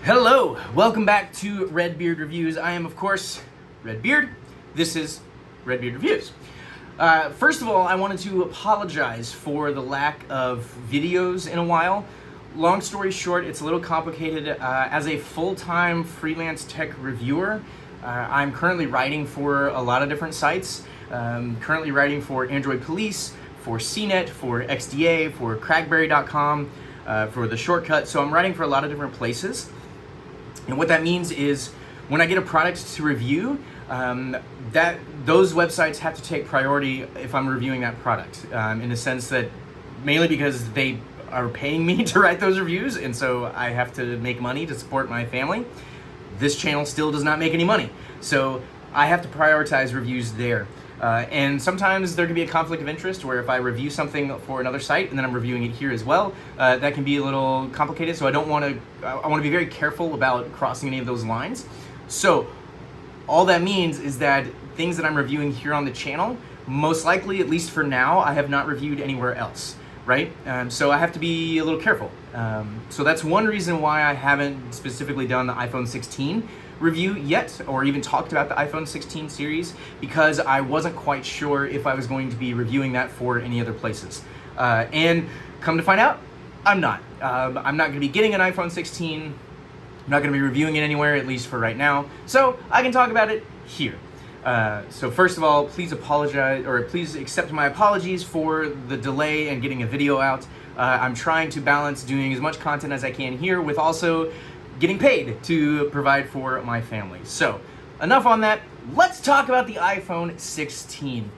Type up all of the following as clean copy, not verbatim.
Hello, welcome back to Redbeard Reviews. I am, of course, Redbeard. This is Redbeard Reviews. First of all, I wanted to apologize for the lack of videos in a while. Long story short, it's a little complicated. As a full-time freelance tech reviewer, I'm currently writing for a lot of different sites. Currently writing for Android Police, for CNET, for XDA, for Crackberry.com, for The Shortcut. So I'm writing for a lot of different places. And what that means is when I get a product to review, those websites have to take priority if I'm reviewing that product, in the sense that mainly because they are paying me to write those reviews, and so I have to make money to support my family. This channel still does not make any money, so I have to prioritize reviews there. And sometimes there can be a conflict of interest where if I review something for another site and then I'm reviewing it here as well, that can be a little complicated. So I want to be very careful about crossing any of those lines. So all that means is that things that I'm reviewing here on the channel, most likely, at least for now, I have not reviewed anywhere else, right? So I have to be a little careful. So that's one reason why I haven't specifically done the iPhone 16 review yet, or even talked about the iPhone 16 series, because I wasn't quite sure if I was going to be reviewing that for any other places. And come to find out, I'm not. I'm not going to be getting an iPhone 16. I'm not going to be reviewing it anywhere, at least for right now. So I can talk about it here. So first of all, please accept my apologies for the delay in getting a video out. I'm trying to balance doing as much content as I can here with also getting paid to provide for my family. So enough on that. Let's talk about the iPhone 16.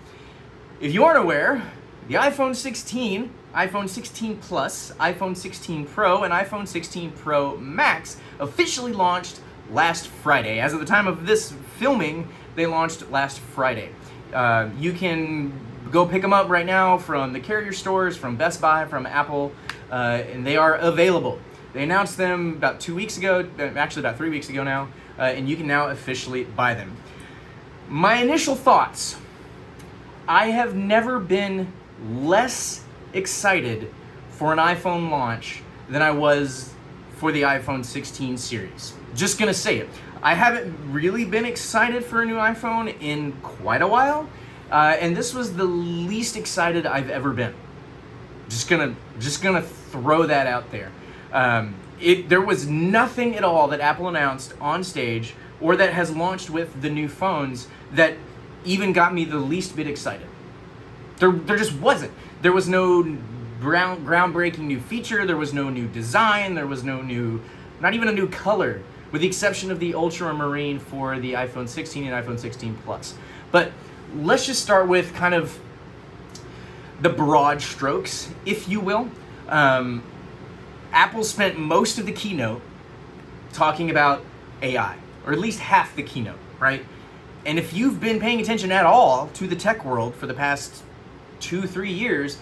If you aren't aware, the iPhone 16, iPhone 16 Plus, iPhone 16 Pro, and iPhone 16 Pro Max officially launched last Friday. As of the time of this filming, they launched last Friday. You can go pick them up right now from the carrier stores, from Best Buy, from Apple, and they are available. They announced them about 2 weeks ago, actually about 3 weeks ago now, and you can now officially buy them. My initial thoughts: I have never been less excited for an iPhone launch than I was for the iPhone 16 series. Just gonna say it. I haven't really been excited for a new iPhone in quite a while, and this was the least excited I've ever been. Just gonna throw that out there. There was nothing at all that Apple announced on stage or that has launched with the new phones that even got me the least bit excited. There just wasn't. There was no groundbreaking new feature. There was no new design. There was not even a new color, with the exception of the ultramarine for the iPhone 16 and iPhone 16 Plus. But let's just start with kind of the broad strokes, if you will. Apple spent most of the keynote talking about AI, or at least half the keynote, right? And if you've been paying attention at all to the tech world for the past 2-3 years,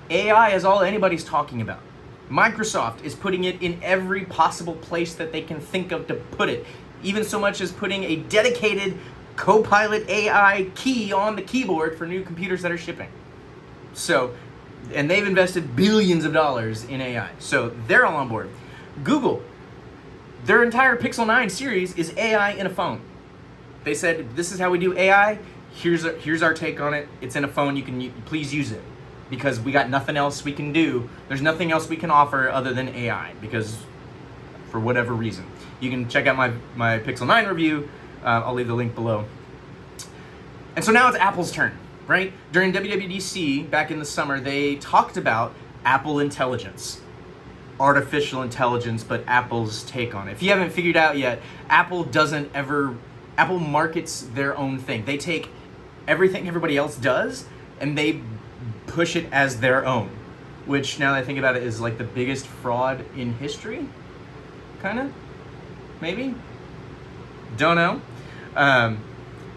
AI is all anybody's talking about. Microsoft is putting it in every possible place that they can think of to put it, even so much as putting a dedicated Copilot AI key on the keyboard for new computers that are shipping. And they've invested billions of dollars in AI, so they're all on board. Google, their entire Pixel 9 series is AI in a phone. They said, this is how we do AI, here's our take on it, it's in a phone, please use it. Because we got nothing else we can do, there's nothing else we can offer other than AI, because for whatever reason. You can check out my Pixel 9 review, I'll leave the link below. And so now it's Apple's turn. Right? During WWDC back in the summer, they talked about Apple Intelligence. Artificial intelligence, but Apple's take on it. If you haven't figured out yet, Apple markets their own thing. They take everything everybody else does and they push it as their own, which now that I think about it is like the biggest fraud in history, kind of, maybe? Don't know.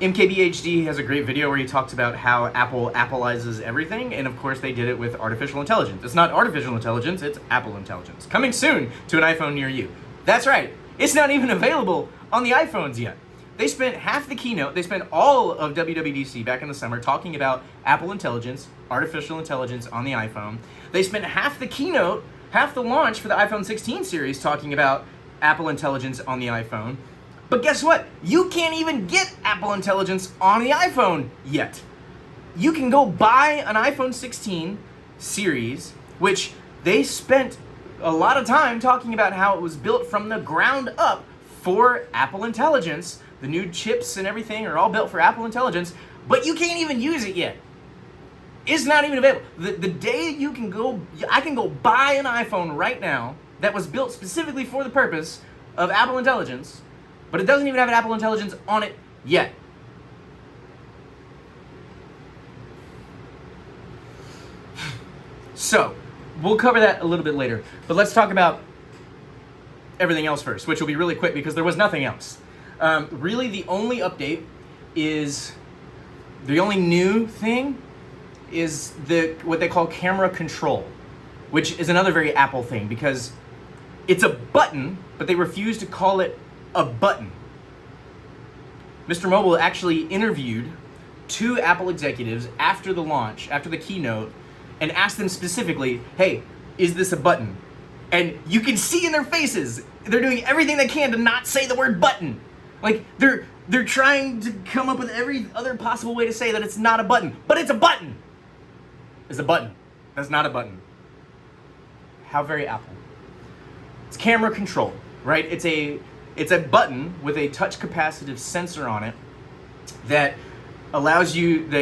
MKBHD has a great video where he talks about how Apple Appleizes everything, and of course they did it with artificial intelligence. It's not artificial intelligence, it's Apple intelligence. Coming soon to an iPhone near you. That's right, it's not even available on the iPhones yet. They spent half the keynote, they spent all of WWDC back in the summer talking about Apple intelligence, artificial intelligence on the iPhone. They spent half the keynote, half the launch for the iPhone 16 series talking about Apple Intelligence on the iPhone. But guess what? You can't even get Apple Intelligence on the iPhone yet. You can go buy an iPhone 16 series, which they spent a lot of time talking about how it was built from the ground up for Apple Intelligence. The new chips and everything are all built for Apple Intelligence, but you can't even use it yet. It's not even available. The day you can go, I can go buy an iPhone right now that was built specifically for the purpose of Apple Intelligence, but it doesn't even have an Apple Intelligence on it yet. So, we'll cover that a little bit later, but let's talk about everything else first, which will be really quick because there was nothing else. Really, the only update is, the only new thing is what they call camera control, which is another very Apple thing because it's a button, but they refuse to call it a button. Mr. Mobile actually interviewed 2 Apple executives after the launch, after the keynote, and asked them specifically, hey, is this a button? And you can see in their faces, they're doing everything they can to not say the word button. Like, they're trying to come up with every other possible way to say that it's not a button, but it's a button. It's a button. That's not a button. How very Apple. It's camera control, right? It's a button with a touch capacitive sensor on it that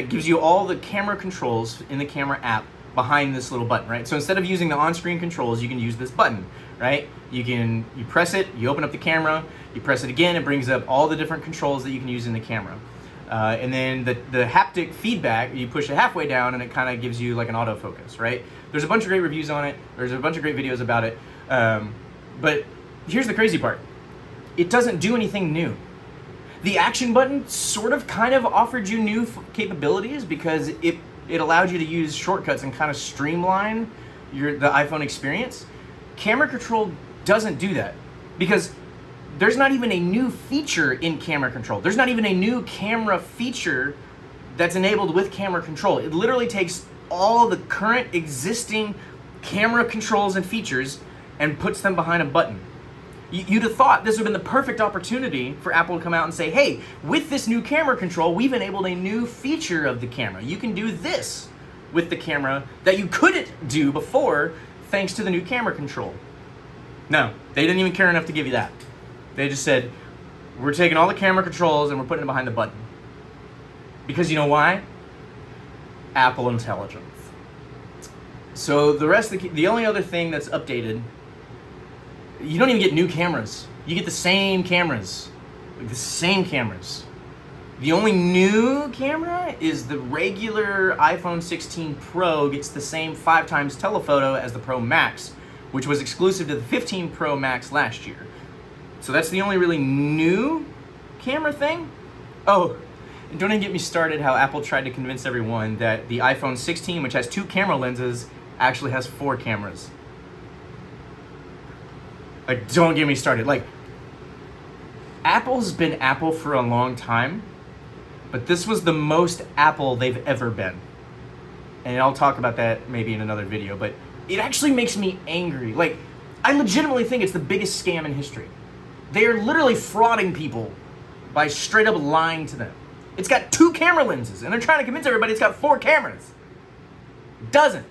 gives you all the camera controls in the camera app behind this little button, right? So instead of using the on-screen controls, you can use this button, right? You press it, you open up the camera, you press it again, it brings up all the different controls that you can use in the camera. And then the haptic feedback, you push it halfway down and it kind of gives you like an autofocus, right? There's a bunch of great reviews on it. There's a bunch of great videos about it. But here's the crazy part. It doesn't do anything new. The action button sort of kind of offered you new capabilities because it allowed you to use shortcuts and kind of streamline the iPhone experience. Camera control doesn't do that because there's not even a new feature in camera control. There's not even a new camera feature that's enabled with camera control. It literally takes all the current existing camera controls and features and puts them behind a button. You'd have thought this would have been the perfect opportunity for Apple to come out and say, hey, with this new camera control, we've enabled a new feature of the camera. You can do this with the camera that you couldn't do before thanks to the new camera control. No, they didn't even care enough to give you that. They just said, we're taking all the camera controls and we're putting it behind the button. Because you know why? Apple Intelligence. So the only other thing that's updated, you don't even get new cameras. You get the same cameras. Like the same cameras. The only new camera is the regular iPhone 16 Pro gets the same 5x telephoto as the Pro Max, which was exclusive to the 15 Pro Max last year. So that's the only really new camera thing. Oh, and don't even get me started how Apple tried to convince everyone that the iPhone 16, which has 2 camera lenses, actually has 4 cameras. Like, don't get me started. Like, Apple's been Apple for a long time, but this was the most Apple they've ever been. And I'll talk about that maybe in another video, but it actually makes me angry. Like, I legitimately think it's the biggest scam in history. They are literally frauding people by straight up lying to them. It's got 2 camera lenses, and they're trying to convince everybody it's got 4 cameras. It doesn't.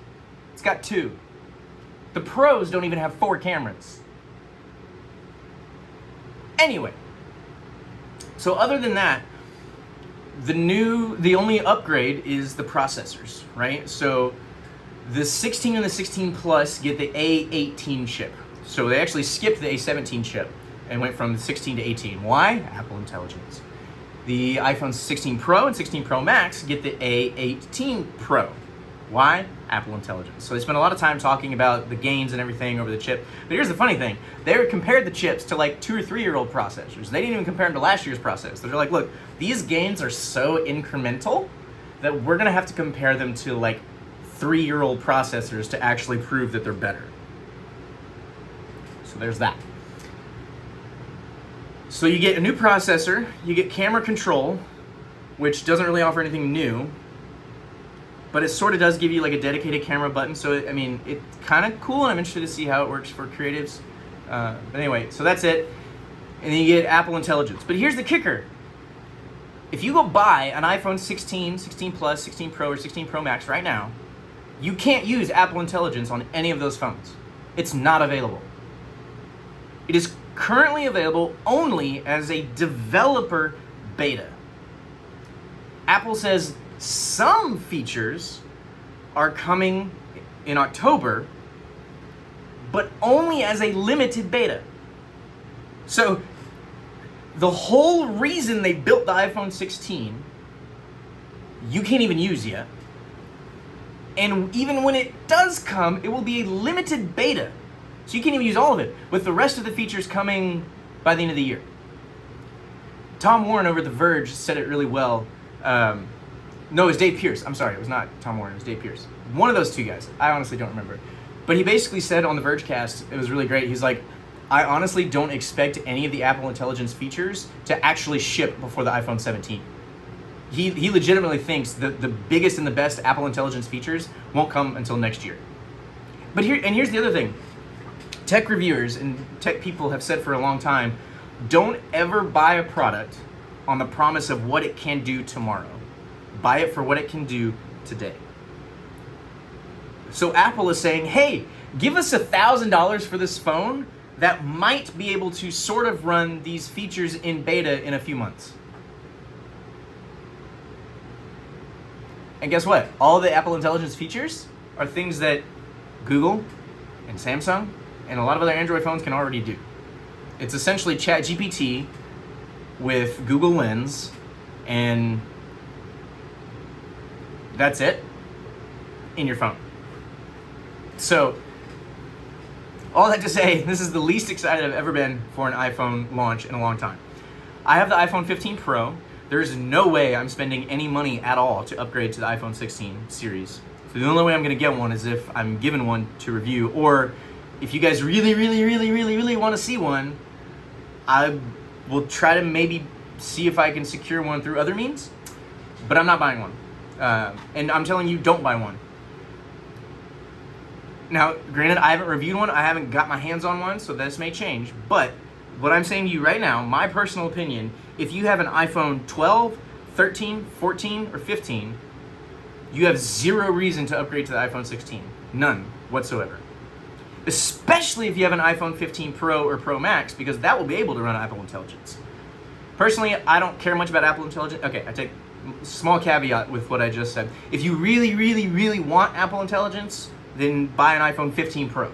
It's got 2. The Pros don't even have 4 cameras. Anyway, so other than that, the only upgrade is the processors, right? So the 16 and the 16 Plus get the A18 chip. So they actually skipped the A17 chip and went from the 16 to 18. Why? Apple Intelligence. The iPhone 16 Pro and 16 Pro Max get the A18 Pro. Why? Apple Intelligence. So they spent a lot of time talking about the gains and everything over the chip. But here's the funny thing. They compared the chips to like 2 or 3-year-old processors. They didn't even compare them to last year's processors. They're like, look, these gains are so incremental that we're going to have to compare them to like 3-year-old processors to actually prove that they're better. So there's that. So you get a new processor, you get camera control, which doesn't really offer anything new, but it sort of does give you like a dedicated camera button. So, I mean, it's kind of cool, and I'm interested to see how it works for creatives. But anyway, so that's it. And then you get Apple Intelligence. But here's the kicker. If you go buy an iPhone 16, 16 Plus, 16 Pro, or 16 Pro Max right now, you can't use Apple Intelligence on any of those phones. It's not available. It is currently available only as a developer beta. Apple says some features are coming in October, but only as a limited beta. So the whole reason they built the iPhone 16, you can't even use yet. And even when it does come, it will be a limited beta. So you can't even use all of it, with the rest of the features coming by the end of the year. Tom Warren over at The Verge said it really well. No, it was Dave Pierce. I'm sorry, it was not Tom Warren, it was Dave Pierce. One of those two guys. I honestly don't remember. But he basically said on the Vergecast, it was really great. He's like, I honestly don't expect any of the Apple Intelligence features to actually ship before the iPhone 17. He legitimately thinks that the biggest and the best Apple Intelligence features won't come until next year. But here's the other thing. Tech reviewers and tech people have said for a long time, don't ever buy a product on the promise of what it can do tomorrow. Buy it for what it can do today. So Apple is saying, hey, give us $1,000 for this phone that might be able to sort of run these features in beta in a few months. And guess what? All the Apple Intelligence features are things that Google and Samsung and a lot of other Android phones can already do. It's essentially ChatGPT with Google Lens, and that's it in your phone. So, all that to say, this is the least excited I've ever been for an iPhone launch in a long time. I have the iPhone 15 Pro. There is no way I'm spending any money at all to upgrade to the iPhone 16 series. So the only way I'm going to get one is if I'm given one to review, or if you guys really want to see one, I will try to maybe see if I can secure one through other means, but I'm not buying one. And I'm telling you, don't buy one. Now, granted, I haven't reviewed one, I haven't got my hands on one, so this may change, but what I'm saying to you right now, my personal opinion, if you have an iPhone 12, 13, 14, or 15, you have zero reason to upgrade to the iPhone 16. None whatsoever. Especially if you have an iPhone 15 Pro or Pro Max, because that will be able to run Apple Intelligence. Personally, I don't care much about Apple Intelligence. Okay, I take a small caveat with what I just said. If you really want Apple Intelligence, then buy an iPhone 15 Pro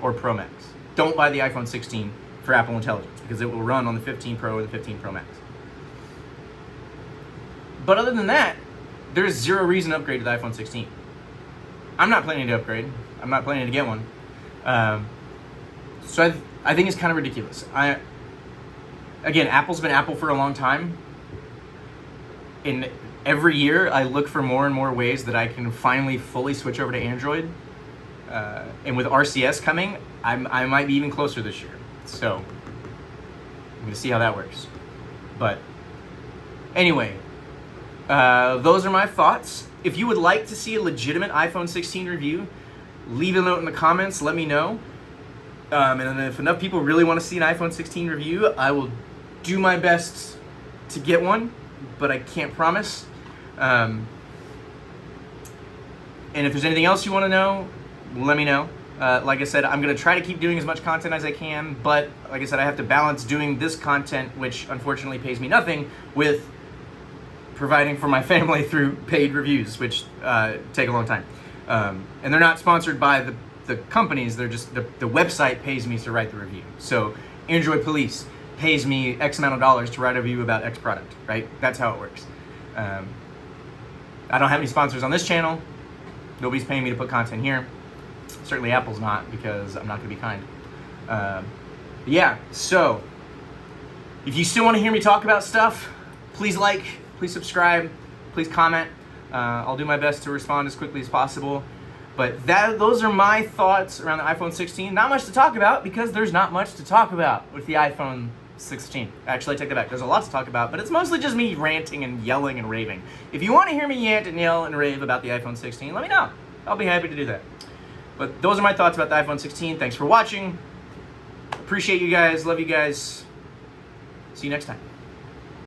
or Pro Max. Don't buy the iPhone 16 for Apple Intelligence, because it will run on the 15 Pro or the 15 Pro Max. But other than that, there's zero reason to upgrade to the iPhone 16. I'm not planning to upgrade. I'm not planning to get one. So I think it's kind of ridiculous. Again, Apple's been Apple for a long time. And every year I look for more and more ways that I can finally fully switch over to Android. And with RCS coming, I might be even closer this year. So I'm going to see how that works. But anyway, those are my thoughts. If you would like to see a legitimate iPhone 16 review, leave a note in the comments, let me know. And then if enough people really want to see an iPhone 16 review, I will do my best to get one, but I can't promise. And if there's anything else you want to know, let me know. Like I said, I'm going to try to keep doing as much content as I can, but like I said, I have to balance doing this content, which unfortunately pays me nothing, with providing for my family through paid reviews, which take a long time. And they're not sponsored by the companies, they're just, the website pays me to write the review. So Android Police pays me X amount of dollars to write a review about X product, right? That's how it works. I don't have any sponsors on this channel. Nobody's paying me to put content here. Certainly Apple's not, because I'm not going to be kind. Yeah, so if you still want to hear me talk about stuff, please like, please subscribe, please comment. I'll do my best to respond as quickly as possible. But those are my thoughts around the iPhone 16. Not much to talk about, because there's not much to talk about with the iPhone 16. Actually, I take that back. There's a lot to talk about, but it's mostly just me ranting and yelling and raving. If you want to hear me yant and yell and rave about the iPhone 16, let me know. I'll be happy to do that. But those are my thoughts about the iPhone 16. Thanks for watching. Appreciate you guys. Love you guys. See you next time.